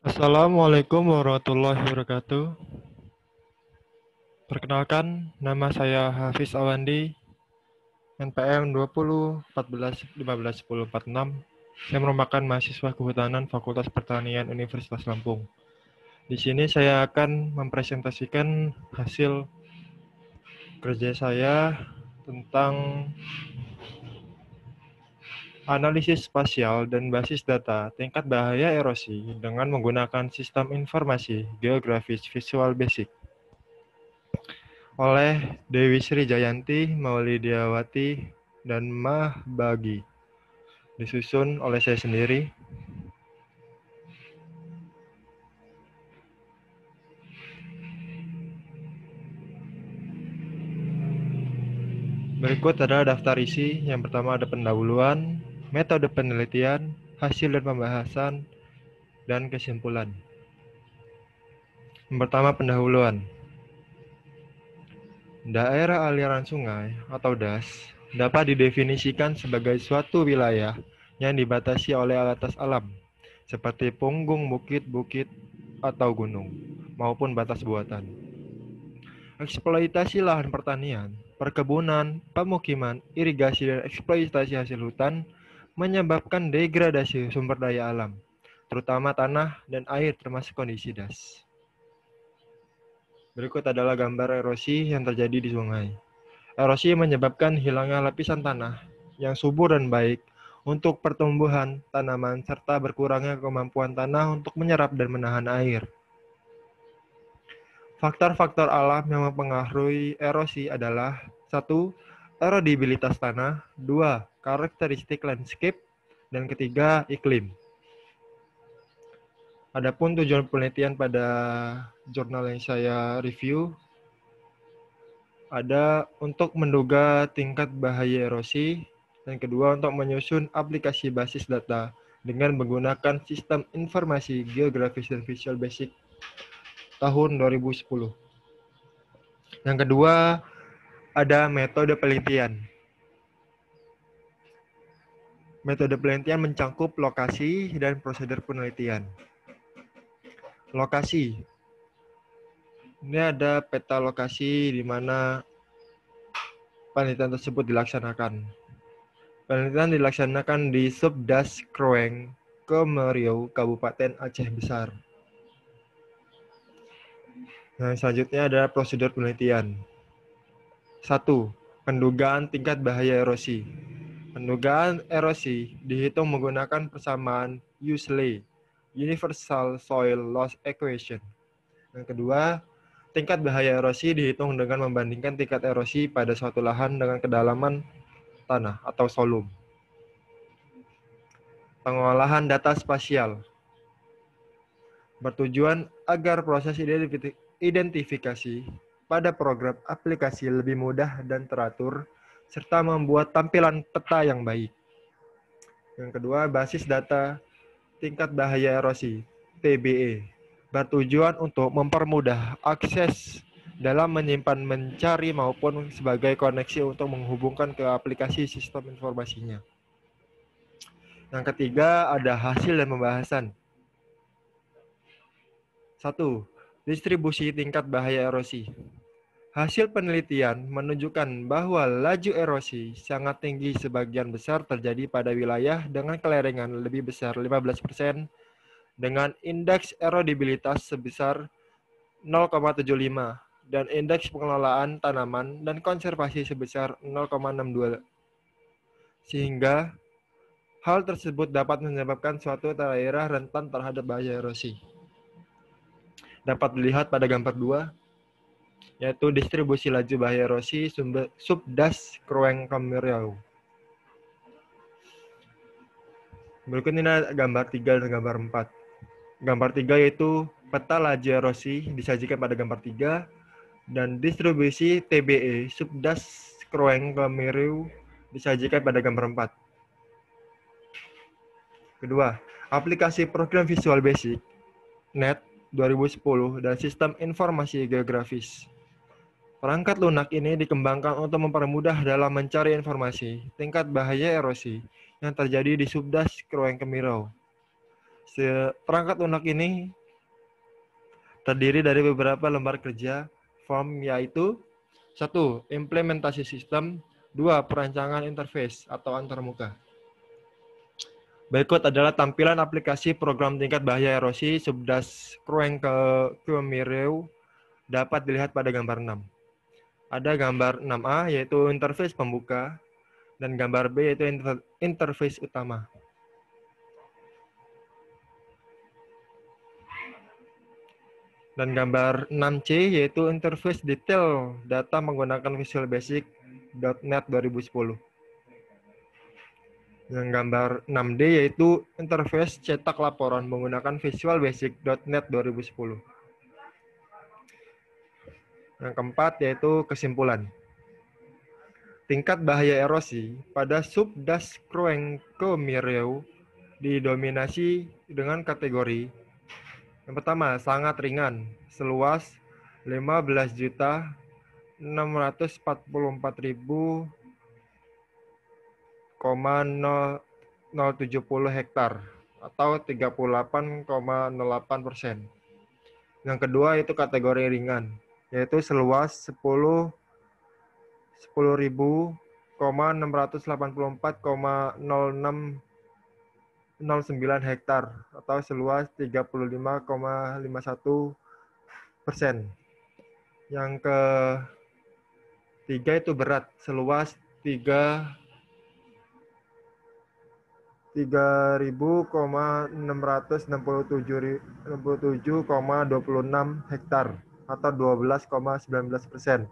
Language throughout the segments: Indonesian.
Assalamualaikum warahmatullahi wabarakatuh. Perkenalkan, nama saya Hafiz Awandi, NPM 20 14 15 10 46. Saya merupakan mahasiswa Kehutanan Fakultas Pertanian Universitas Lampung. Di sini saya akan mempresentasikan hasil kerja saya tentang analisis spasial dan basis data tingkat bahaya erosi dengan menggunakan sistem informasi geografis Visual Basic oleh Dewi Sri Jayanti, Maulidiawati, dan Mahbagi. Disusun oleh saya sendiri. Berikut adalah daftar isi. Yang pertama ada pendahuluan, metode penelitian, hasil dan pembahasan, dan kesimpulan. Yang pertama pendahuluan. Daerah aliran sungai atau DAS dapat didefinisikan sebagai suatu wilayah yang dibatasi oleh atas alam, seperti punggung bukit-bukit atau gunung, maupun batas buatan. Eksploitasi lahan pertanian, perkebunan, pemukiman, irigasi, dan eksploitasi hasil hutan menyebabkan degradasi sumber daya alam, terutama tanah dan air termasuk kondisi DAS. Berikut adalah gambar erosi yang terjadi di sungai. Erosi menyebabkan hilangnya lapisan tanah yang subur dan baik untuk pertumbuhan tanaman serta berkurangnya kemampuan tanah untuk menyerap dan menahan air. Faktor-faktor alam yang mempengaruhi erosi adalah 1. Erodibilitas tanah, 2. Karakteristik landscape, dan ketiga, iklim. Adapun tujuan penelitian pada jurnal yang saya review ada untuk menduga tingkat bahaya erosi, dan kedua untuk menyusun aplikasi basis data dengan menggunakan sistem informasi geografis dan Visual Basic tahun 2010. Yang kedua ada metode penelitian. Metode penelitian mencakup lokasi dan prosedur penelitian. Lokasi. Ini ada peta lokasi di mana penelitian tersebut dilaksanakan. Penelitian dilaksanakan di Subdas Kroeng, Kemeriau, Kabupaten Aceh Besar. Nah, selanjutnya adalah prosedur penelitian. 1. Pendugaan tingkat bahaya erosi. Pendugaan erosi dihitung menggunakan persamaan USLE, Universal Soil Loss Equation. Yang kedua, tingkat bahaya erosi dihitung dengan membandingkan tingkat erosi pada suatu lahan dengan kedalaman tanah atau solum. Pengolahan data spasial bertujuan agar proses identifikasi pada program aplikasi lebih mudah dan teratur, serta membuat tampilan peta yang baik. Yang kedua, basis data tingkat bahaya erosi, TBE, bertujuan untuk mempermudah akses dalam menyimpan, mencari, maupun sebagai koneksi untuk menghubungkan ke aplikasi sistem informasinya. Yang ketiga, ada hasil dan pembahasan. 1. Distribusi tingkat bahaya erosi. Hasil penelitian menunjukkan bahwa laju erosi sangat tinggi sebagian besar terjadi pada wilayah dengan kelerengan lebih besar 15% dengan indeks erodibilitas sebesar 0,75 dan indeks pengelolaan tanaman dan konservasi sebesar 0,62. Sehingga hal tersebut dapat menyebabkan suatu daerah rentan terhadap bahaya erosi. Dapat dilihat pada gambar 2, yaitu distribusi laju bahaya erosi Subdas Kroeng Kemeriau. Berikut ini ada gambar 3 dan gambar 4. Gambar 3 yaitu peta laju erosi disajikan pada gambar 3 dan distribusi TBE Subdas Kroeng Kemeriau disajikan pada gambar 4. Kedua, aplikasi program Visual Basic NET 2010 dan sistem informasi geografis. Perangkat lunak ini dikembangkan untuk mempermudah dalam mencari informasi tingkat bahaya erosi yang terjadi di Subdas Kroeng Kemeriau. Perangkat lunak ini terdiri dari beberapa lembar kerja form, yaitu 1. Implementasi sistem. 2. Perancangan interface atau antarmuka. Berikut adalah tampilan aplikasi program tingkat bahaya erosi Subdas Krueng Kemireu dapat dilihat pada gambar 6. Ada gambar 6A yaitu interface pembuka dan gambar B yaitu interface utama. Dan gambar 6C yaitu interface detail data menggunakan Visual Basic .NET 2010. Yang gambar 6D yaitu interface cetak laporan menggunakan Visual Basic .NET 2010. Yang keempat yaitu kesimpulan. Tingkat bahaya erosi pada Subdas Krueng Kemireu didominasi dengan kategori yang pertama sangat ringan seluas 15.644.070 hektar atau 38,08%. Yang kedua itu kategori ringan, yaitu seluas 10.684,09 hektar atau seluas 35,51%. Yang ketiga itu berat, seluas 3.667,26 hektar atau 12,19%.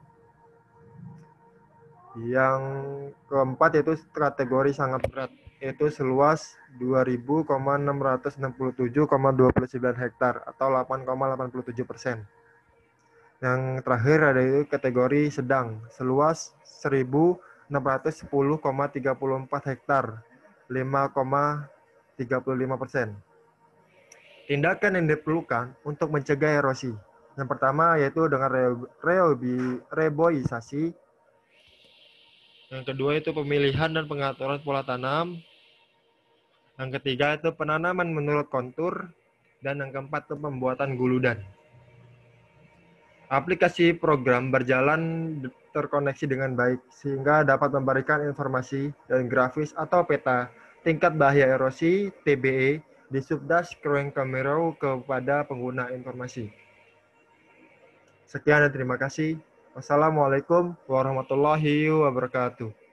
Yang keempat yaitu kategori sangat berat, yaitu seluas 2.667,29 hektar atau 8,87%. Yang terakhir ada itu kategori sedang, seluas 1.610,34 hektar, 5,35%. Tindakan yang diperlukan untuk mencegah erosi. Yang pertama yaitu dengan reboisasi. Yang kedua itu pemilihan dan pengaturan pola tanam. Yang ketiga itu penanaman menurut kontur. Dan yang keempat itu pembuatan guludan. Aplikasi program berjalan terkoneksi dengan baik sehingga dapat memberikan informasi dan grafis atau peta tingkat bahaya erosi TBE di Subdas Krueng Kemireu kepada pengguna informasi. Sekian dan terima kasih. Wassalamualaikum warahmatullahi wabarakatuh.